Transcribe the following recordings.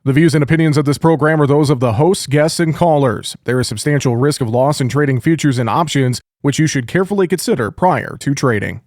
The views and opinions of this program are those of the hosts, guests, and callers. There is substantial risk of loss in trading futures and options, which you should carefully consider prior to trading.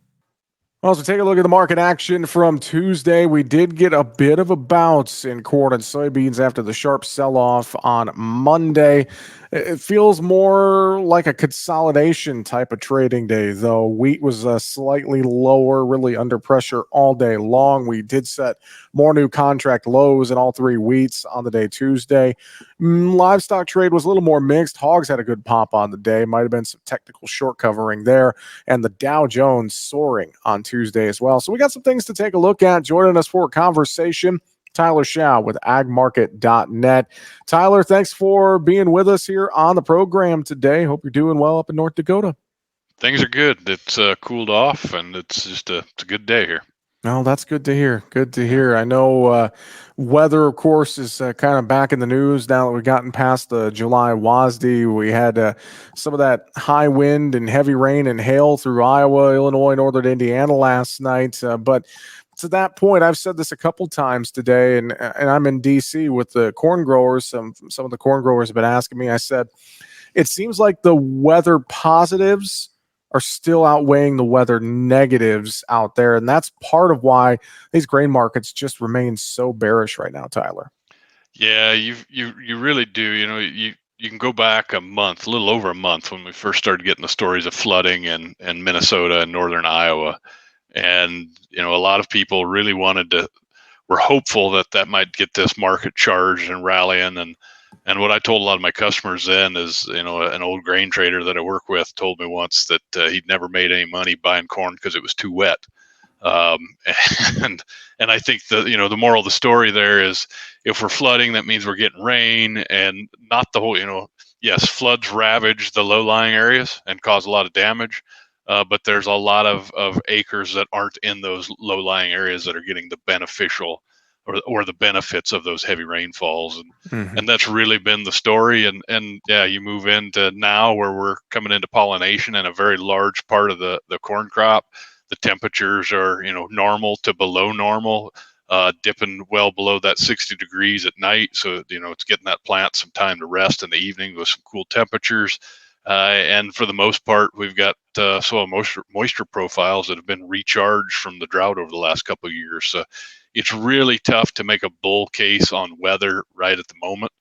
Also, take a look at the market action from Tuesday. We did get a bit of a bounce in corn and soybeans after the sharp sell-off on Monday. It feels more like a consolidation type of trading day, though. Wheat was slightly lower, really under pressure all day long. We did set more new contract lows in all three wheats on the day Tuesday. Livestock trade was a little more mixed. Hogs had a good pop on the day. Might have been some technical short covering there. And the Dow Jones soaring on Tuesday as well. So we got some things to take a look at. Joining us for a conversation, Tyler Shaw with agmarket.net. Tyler, thanks for being with us here on the program today. Hope you're doing well up in North Dakota. Things are good. It's cooled off, and it's a good day here. Well, that's good to hear. Good to hear. I know weather, of course, is kind of back in the news now that we've gotten past the July WASDE. We had some of that high wind and heavy rain and hail through Iowa, Illinois, northern Indiana last night. But to that point, I've said this a couple times today, and I'm in D.C. with the corn growers. Some of the corn growers have been asking me. I said, it seems like the weather positives are still outweighing the weather negatives out there. And that's part of why these grain markets just remain so bearish right now, Tyler. Yeah, you really do. You can go back a little over a month when we first started getting the stories of flooding in Minnesota and northern Iowa. And, a lot of people really were hopeful that might get this market charged and rallying. And what I told a lot of my customers then is, an old grain trader that I work with told me once that he'd never made any money buying corn because it was too wet. And I think the moral of the story there is, if we're flooding, that means we're getting rain, and not the whole, yes, floods ravage the low-lying areas and cause a lot of damage. But there's a lot of acres that aren't in those low-lying areas that are getting the beneficial or the benefits of those heavy rainfalls. And that's really been the story. And yeah, you move into now where we're coming into pollination and a very large part of the corn crop. The temperatures are, normal to below normal, dipping well below that 60 degrees at night. So, it's getting that plant some time to rest in the evening with some cool temperatures. And for the most part, we've got soil moisture profiles that have been recharged from the drought over the last couple of years. So it's really tough to make a bull case on weather right at the moment.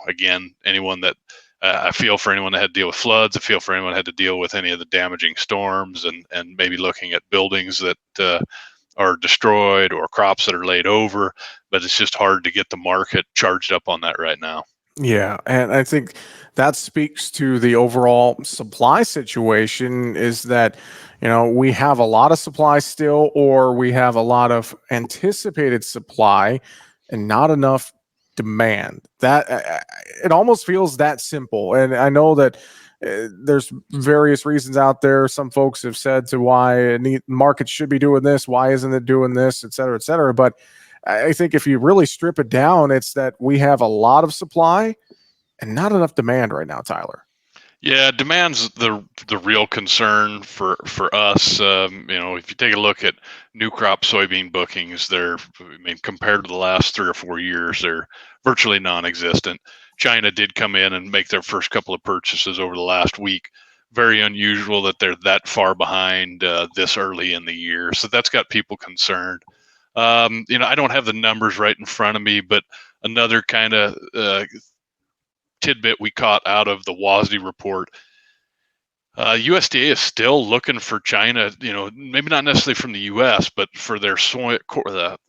Again, anyone that I feel for anyone that had to deal with floods. I feel for anyone that had to deal with any of the damaging storms and maybe looking at buildings that are destroyed or crops that are laid over. But it's just hard to get the market charged up on that right now. Yeah, and I think that speaks to the overall supply situation, is that, we have a lot of supply still, or we have a lot of anticipated supply and not enough demand. That it almost feels that simple. And I know that there's various reasons out there. Some folks have said to why markets should be doing this, why isn't it doing this, et cetera, et cetera. But I think if you really strip it down, it's that we have a lot of supply and not enough demand right now, Tyler. Yeah, demand's the real concern for us. If you take a look at new crop soybean bookings, compared to the last 3 or 4 years, they're virtually non-existent. China did come in and make their first couple of purchases over the last week. Very unusual that they're that far behind this early in the year. So that's got people concerned. I don't have the numbers right in front of me, but another kind of tidbit we caught out of the WASDE report, USDA is still looking for China, maybe not necessarily from the U.S., but for their soy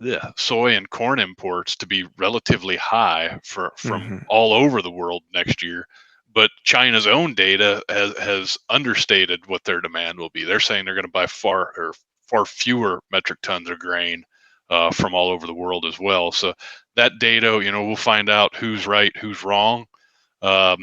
and corn imports to be relatively high from all over the world next year. But China's own data has understated what their demand will be. They're saying they're going to buy far fewer metric tons of grain from all over the world as well. So that data, we'll find out who's right, who's wrong. I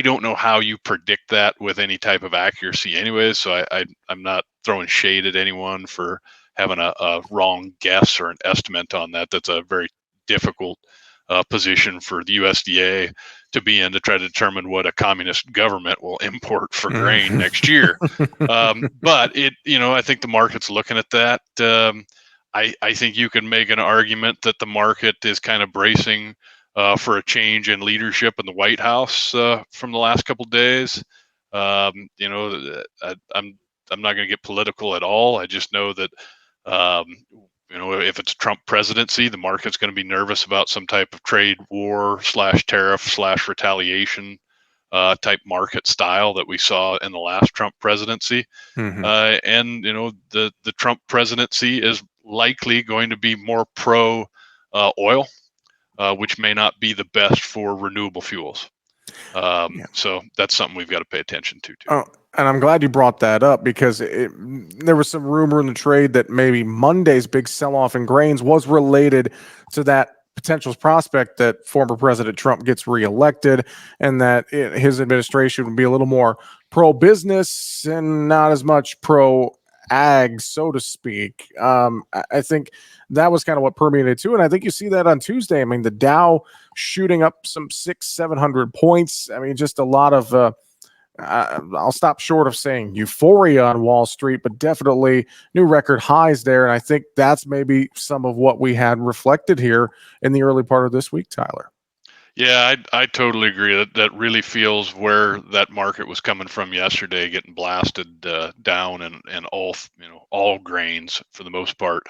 don't know how you predict that with any type of accuracy anyways. So I'm not throwing shade at anyone for having a wrong guess or an estimate on that. That's a very difficult position for the USDA to be in, to try to determine what a communist government will import for grain next year. But I think the market's looking at that. I think you can make an argument that the market is kind of bracing for a change in leadership in the White House from the last couple of days. You know, I'm not going to get political at all. I just know that um, you know, if it's Trump presidency, the market's going to be nervous about some type of trade war slash tariff slash retaliation type market style that we saw in the last Trump presidency. Mm-hmm. And you know, the Trump presidency is likely going to be more pro oil, which may not be the best for renewable fuels. Yeah. So that's something we've got to pay attention to too. Oh, and I'm glad you brought that up because there was some rumor in the trade that maybe Monday's big sell-off in grains was related to that potential prospect that former President Trump gets reelected and that his administration would be a little more pro-business and not as much pro-ag, so to speak. I think that was kind of what permeated too, and I think you see that on Tuesday. I mean, the Dow shooting up some 600-700 points. I mean, just a lot of I'll stop short of saying euphoria on Wall Street, but definitely new record highs there. And I think that's maybe some of what we had reflected here in the early part of this week, Tyler. Yeah, I totally agree. That really feels where that market was coming from yesterday, getting blasted down, and all, you know, all grains for the most part.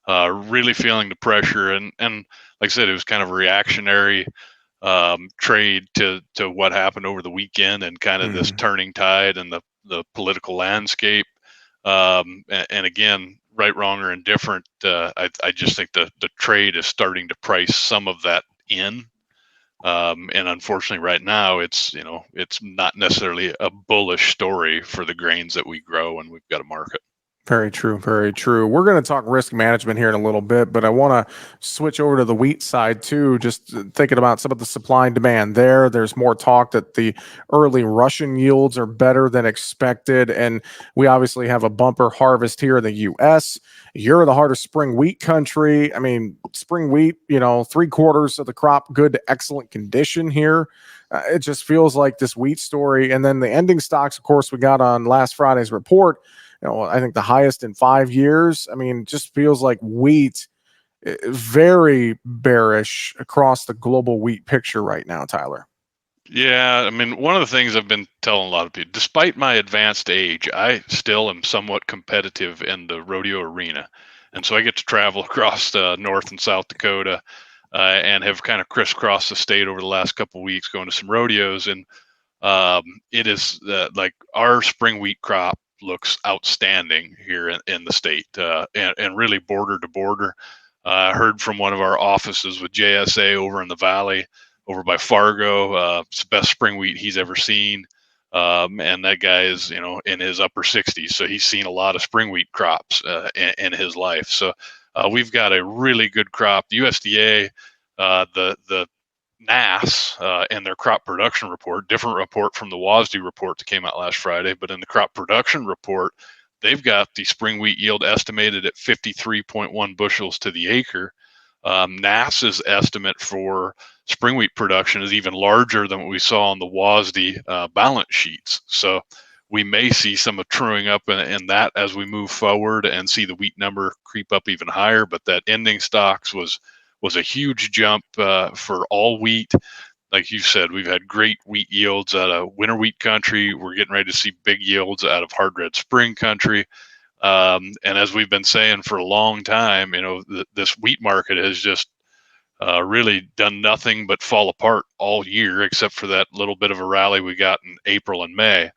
Really feeling the pressure, and like I said, it was kind of a reactionary trade to what happened over the weekend, and kind of this turning tide and the political landscape. And again, right, wrong, or indifferent, I just think the trade is starting to price some of that in. And unfortunately, right now, it's, you know, it's not necessarily a bullish story for the grains that we grow and we've got a market. Very true. Very true. We're going to talk risk management here in a little bit, but I want to switch over to the wheat side too. Just thinking about some of the supply and demand there. There's more talk that the early Russian yields are better than expected. And we obviously have a bumper harvest here in the U.S. You're the heart of spring wheat country. I mean, spring wheat, you know, 3/4 of the crop, good to excellent condition here. It just feels like this wheat story. And then the ending stocks, of course, we got on last Friday's report, you know, I think the highest in 5 years. I mean, just feels like wheat very bearish across the global wheat picture right now, Tyler. Yeah, I mean, one of the things I've been telling a lot of people, despite my advanced age, I still am somewhat competitive in the rodeo arena. And so I get to travel across North and South Dakota, and have kind of crisscrossed the state over the last couple of weeks going to some rodeos. And it is like our spring wheat crop looks outstanding here in the state, and really border to border. I heard from one of our offices with JSA over in the valley, over by Fargo. It's the best spring wheat he's ever seen. And that guy is, you know, in his upper 60s, so he's seen a lot of spring wheat crops in his life. So we've got a really good crop. The USDA, the NAS, and their crop production report, different report from the WASDE report that came out last Friday, but in the crop production report, they've got the spring wheat yield estimated at 53.1 bushels to the acre. NAS's estimate for spring wheat production is even larger than what we saw on the WASDE balance sheets. So we may see some truing up in that as we move forward and see the wheat number creep up even higher. But that ending stocks was a huge jump for all wheat. Like you said, we've had great wheat yields out of winter wheat country. We're getting ready to see big yields out of hard red spring country. And as we've been saying for a long time, you know, this wheat market has just really done nothing but fall apart all year, except for that little bit of a rally we got in April and May.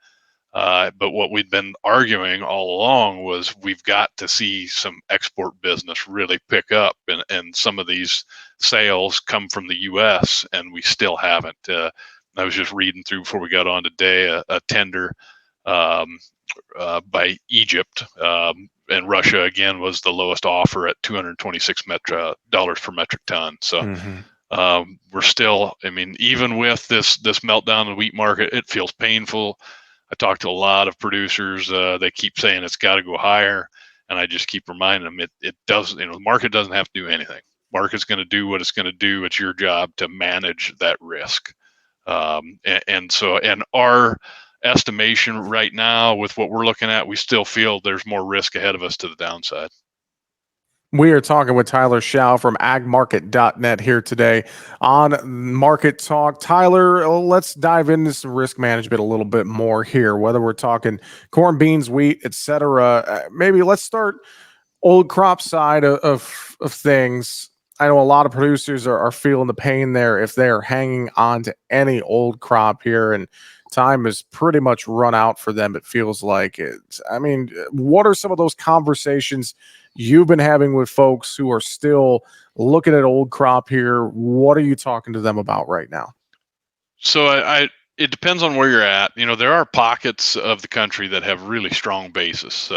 But what we'd been arguing all along was we've got to see some export business really pick up, and some of these sales come from the U.S., and we still haven't. I was just reading through before we got on today a tender by Egypt, and Russia again was the lowest offer at $226 per metric ton. So we're still, I mean, even with this meltdown in the wheat market, it feels painful. I talked to a lot of producers. They keep saying it's got to go higher, and I just keep reminding them it doesn't. You know, the market doesn't have to do anything. Market's going to do what it's going to do. It's your job to manage that risk. And our estimation right now, with what we're looking at, we still feel there's more risk ahead of us to the downside. We are talking with Tyler Shao from agmarket.net here today on Market Talk. Tyler, let's dive into some risk management a little bit more here, whether we're talking corn, beans, wheat, etc. Maybe let's start old crop side of things. I know a lot of producers are feeling the pain there if they're hanging on to any old crop here, and time has pretty much run out for them. It feels like it. I mean, what are some of those conversations you've been having with folks who are still looking at old crop here? What are you talking to them about right now? So it depends on where you're at. You know, there are pockets of the country that have really strong basis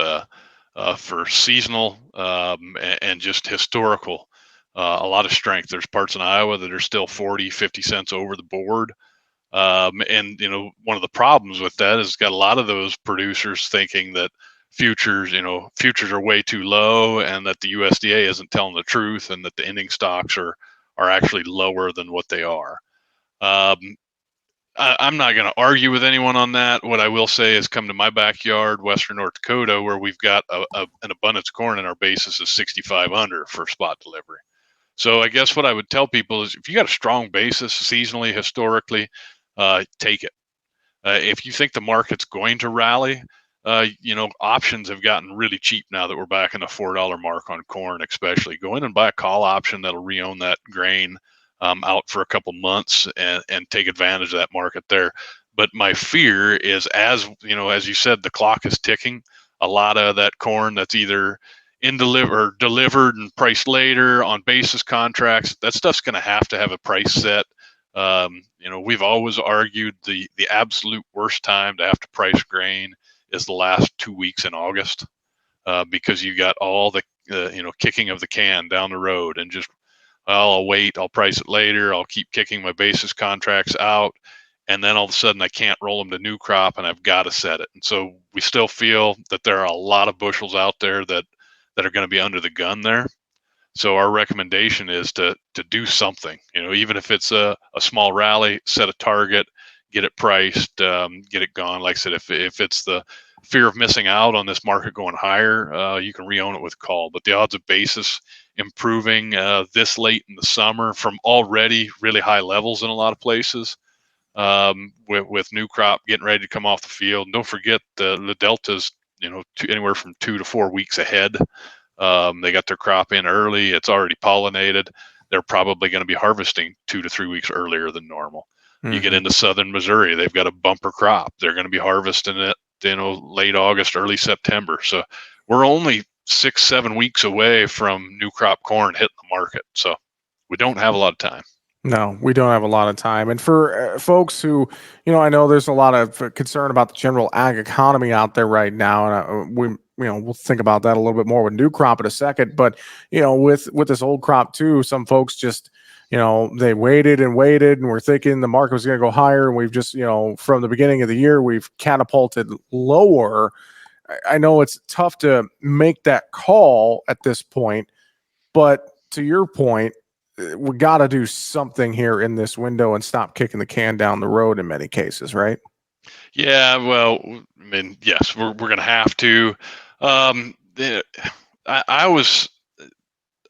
for seasonal and just historical. A lot of strength. There's parts in Iowa that are still 40, 50 cents over the board. And one of the problems with that is got a lot of those producers thinking that futures are way too low, and that the USDA isn't telling the truth, and that the ending stocks are actually lower than what they are. Um, I'm not going to argue with anyone on that. What I will say is, come to my backyard, Western North Dakota, where we've got an abundance of corn, and our basis is 65 under for spot delivery. So I guess what I would tell people is, if you got a strong basis seasonally, historically, take it. If you think the market's going to rally, options have gotten really cheap now that we're back in the $4 mark on corn, especially. Go in and buy a call option that'll reown that grain out for a couple months, and take advantage of that market there. But my fear is, as you said, the clock is ticking. A lot of that corn that's either delivered and priced later on basis contracts, that stuff's going to have a price set. We've always argued the absolute worst time to have to price grain is the last 2 weeks in August, because you got all the kicking of the can down the road, and just, well, I'll wait, I'll price it later, I'll keep kicking my basis contracts out, and then all of a sudden I can't roll them to new crop, and I've got to set it. And so we still feel that there are a lot of bushels out there that are going to be under the gun there. So our recommendation is to do something, even if it's a small rally, set a target, get it priced, get it gone. Like I said, if it's the fear of missing out on this market going higher, you can reown it with call. But the odds of basis improving this late in the summer from already really high levels in a lot of places, with new crop getting ready to come off the field. And don't forget the deltas, anywhere from 2 to 4 weeks ahead. They got their crop in early. It's already pollinated. They're probably going to be harvesting 2 to 3 weeks earlier than normal. You get into southern Missouri, they've got a bumper crop. They're going to be harvesting it, late August, early September. So we're only 6, 7 weeks away from new crop corn hitting the market. So we don't have a lot of time. No, we don't have a lot of time. And for folks who, I know there's a lot of concern about the general ag economy out there right now, and we'll think about that a little bit more with new crop in a second. But with this old crop too, some folks just, they waited and waited, and we're thinking the market was going to go higher, and we've just, from the beginning of the year, we've catapulted lower. I know it's tough to make that call at this point, but to your point, we got to do something here in this window and stop kicking the can down the road in many cases, right? Yeah, well, I mean, yes, we're going to have to. Um, I was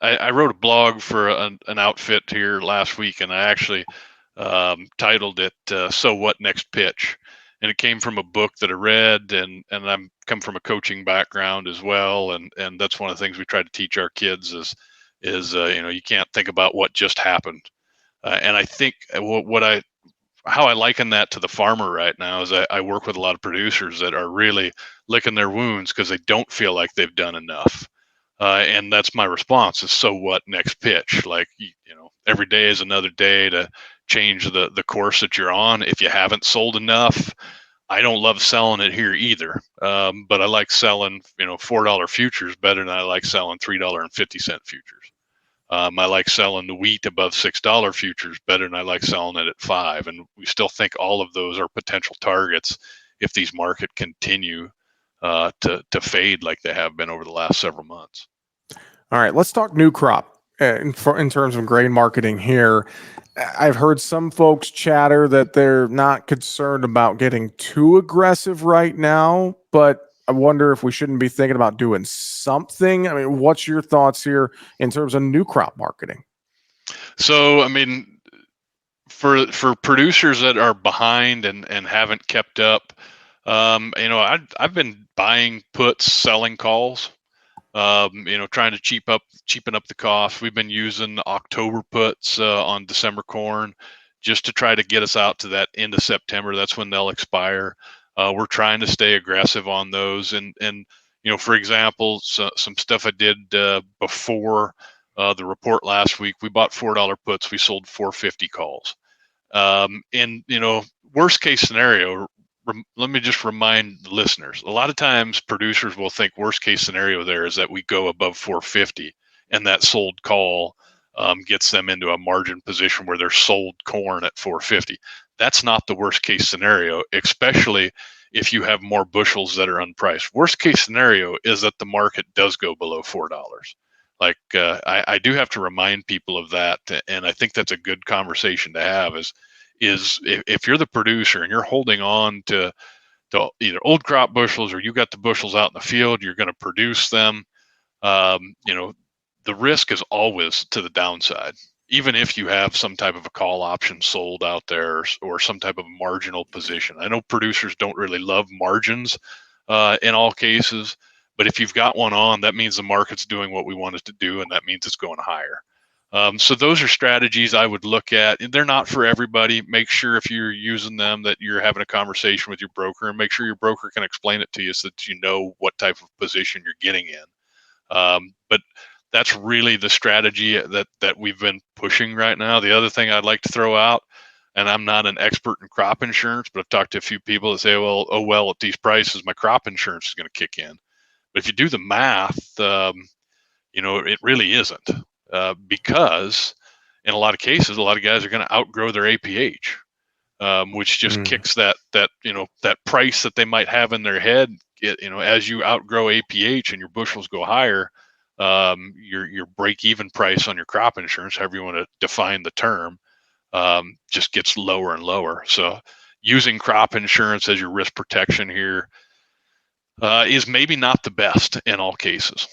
I wrote a blog for an outfit here last week, and I actually titled it "So What Next Pitch," and it came from a book that I read, and I'm come from a coaching background as well, and that's one of the things we try to teach our kids is you can't think about what just happened, and I think how I liken that to the farmer right now is I work with a lot of producers that are really licking their wounds because they don't feel like they've done enough. And that's my response is, so what next pitch? Like, every day is another day to change the course that you're on. If you haven't sold enough, I don't love selling it here either. But I like selling, $4 futures better than I like selling $3.50 futures. I like selling the wheat above $6 futures better than I like selling it at 5. And we still think all of those are potential targets if these market continue to fade like they have been over the last several months. All right, let's talk new crop in terms of grain marketing here. I've heard some folks chatter that they're not concerned about getting too aggressive right now, but I wonder if we shouldn't be thinking about doing something. I mean, what's your thoughts here in terms of new crop marketing? So, I mean, for producers that are behind and haven't kept up, I've been buying puts, selling calls. Trying to cheapen up the cost. We've been using October puts on December corn just to try to get us out to that end of September. That's when they'll expire. We're trying to stay aggressive on those, and for example, some stuff I did before the report last week. We bought $4 puts. We sold 450 calls. And worst case scenario, let me just remind the listeners, a lot of times producers will think worst case scenario there is that we go above 450 and that sold call gets them into a margin position where they're sold corn at 450. That's not the worst case scenario, especially if you have more bushels that are unpriced. Worst case scenario is that the market does go below $4. Like I do have to remind people of that, and I think that's a good conversation to have. Is if you're the producer and you're holding on to either old crop bushels or you got the bushels out in the field, you're going to produce them. Um, you know, the risk is always to the downside, even if you have some type of a call option sold out there or some type of marginal position. I know producers don't really love margins in all cases, but if you've got one on, that means the market's doing what we want it to do, and that means it's going higher. So those are strategies I would look at. They're not for everybody. Make sure if you're using them that you're having a conversation with your broker, and make sure your broker can explain it to you so that you know what type of position you're getting in. But that's really the strategy that we've been pushing right now. The other thing I'd like to throw out, and I'm not an expert in crop insurance, but I've talked to a few people that say, well, oh well, at these prices, my crop insurance is going to kick in. But if you do the math, it really isn't, because in a lot of cases, a lot of guys are going to outgrow their APH, which just Mm. kicks that price that they might have in their head. As you outgrow APH and your bushels go higher, your break even price on your crop insurance, however you want to define the term, just gets lower and lower. So using crop insurance as your risk protection here is maybe not the best in all cases.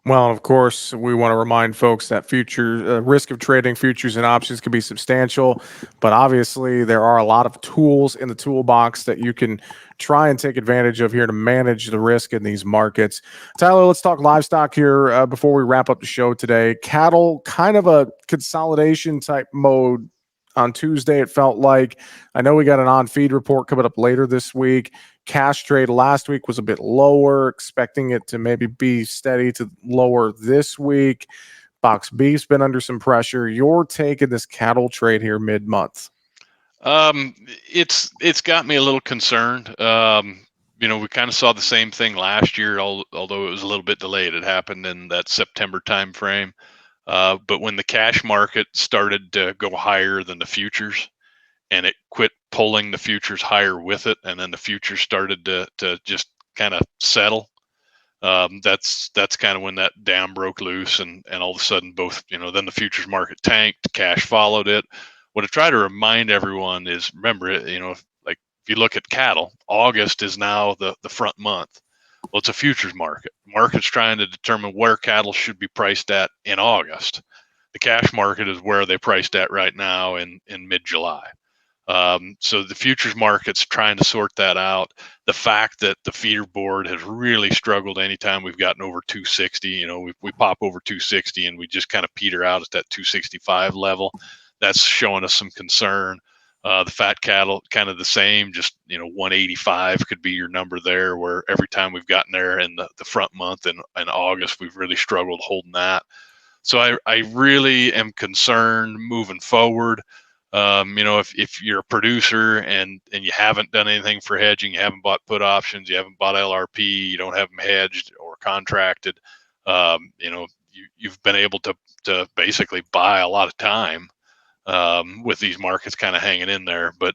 Well, of course, we want to remind folks that future risk of trading futures and options can be substantial, but obviously there are a lot of tools in the toolbox that you can try and take advantage of here to manage the risk in these markets. Tyler, let's talk livestock here before we wrap up the show today. Cattle, kind of a consolidation type mode on Tuesday, it felt like. I know we got an on-feed report coming up later this week. Cash trade last week was a bit lower, expecting it to maybe be steady to lower this week. Box beef's been under some pressure. Your take in this cattle trade here mid-month? It's got me a little concerned. We kind of saw the same thing last year, although it was a little bit delayed. It happened in that September timeframe. But when the cash market started to go higher than the futures, and it quit pulling the futures higher with it, and then the futures started to just kind of settle. That's kind of when that dam broke loose, and all of a sudden both then the futures market tanked, cash followed it. What I try to remind everyone is, remember, like if you look at cattle, August is now the front month. Well, it's a futures market. Market's trying to determine where cattle should be priced at in August. The cash market is where they priced at right now in mid-July. So the futures market's trying to sort that out. The fact that the feeder board has really struggled anytime we've gotten over 260, we pop over 260 and we just kind of peter out at that 265 level. That's showing us some concern. The fat cattle, kind of the same, just 185 could be your number there, where every time we've gotten there in the front month in August, we've really struggled holding that. So I really am concerned moving forward. If you're a producer and you haven't done anything for hedging, you haven't bought put options, you haven't bought LRP, you don't have them hedged or contracted, you've been able to basically buy a lot of time with these markets kind of hanging in there. But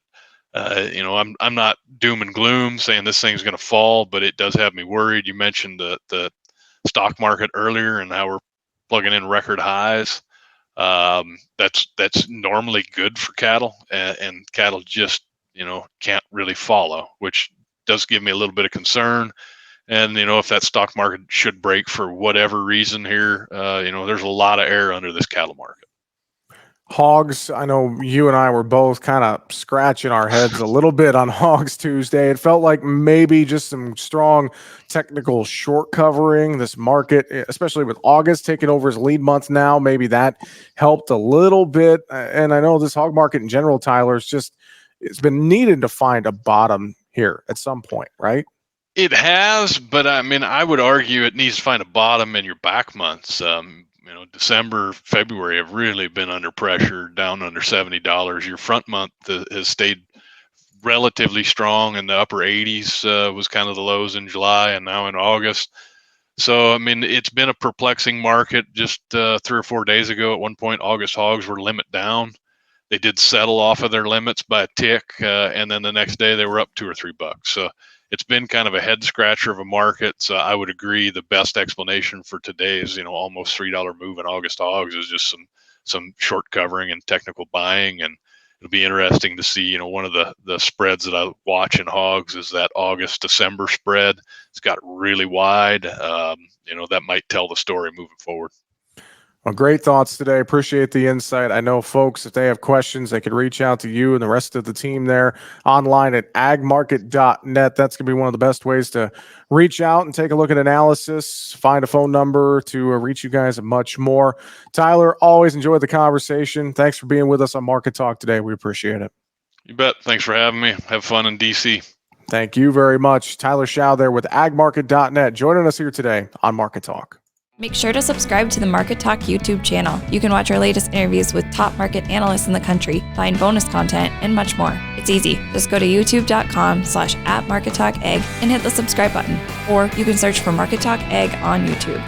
I'm not doom and gloom saying this thing's going to fall, but it does have me worried. You mentioned the stock market earlier and how we're plugging in record highs. That's normally good for cattle, and cattle just can't really follow, which does give me a little bit of concern. And if that stock market should break for whatever reason here, there's a lot of air under this cattle market. Hogs, I know you and I were both kind of scratching our heads a little bit on Hogs Tuesday. It felt like maybe just some strong technical short covering this market, especially with August taking over as lead month now. Maybe that helped a little bit. And I know this hog market in general, Tyler, it's been needed to find a bottom here at some point, right? It has, but I mean, I would argue it needs to find a bottom in your back months. December, February have really been under pressure, down under $70. Your front month has stayed relatively strong in the upper 80s, was kind of the lows in July and now in August. So, I mean, it's been a perplexing market. Just 3 or 4 days ago, at one point, August hogs were limit down. They did settle off of their limits by a tick, and then the next day they were up $2 or $3. So it's been kind of a head scratcher of a market. So I would agree the best explanation for today's, almost $3 move in August hogs is just some short covering and technical buying. And it'll be interesting to see, one of the spreads that I watch in hogs is that August-December spread. It's got really wide. That might tell the story moving forward. Well, great thoughts today. Appreciate the insight. I know folks, if they have questions, they could reach out to you and the rest of the team there online at agmarket.net. That's going to be one of the best ways to reach out and take a look at analysis, find a phone number to reach you guys much more. Tyler, always enjoyed the conversation. Thanks for being with us on Market Talk today. We appreciate it. You bet. Thanks for having me. Have fun in DC. Thank you very much. Tyler Schau there with agmarket.net joining us here today on Market Talk. Make sure to subscribe to the Market Talk YouTube channel. You can watch our latest interviews with top market analysts in the country, find bonus content, and much more. It's easy. Just go to youtube.com/@MarketTalkAg and hit the subscribe button. Or you can search for Market Talk Ag on YouTube.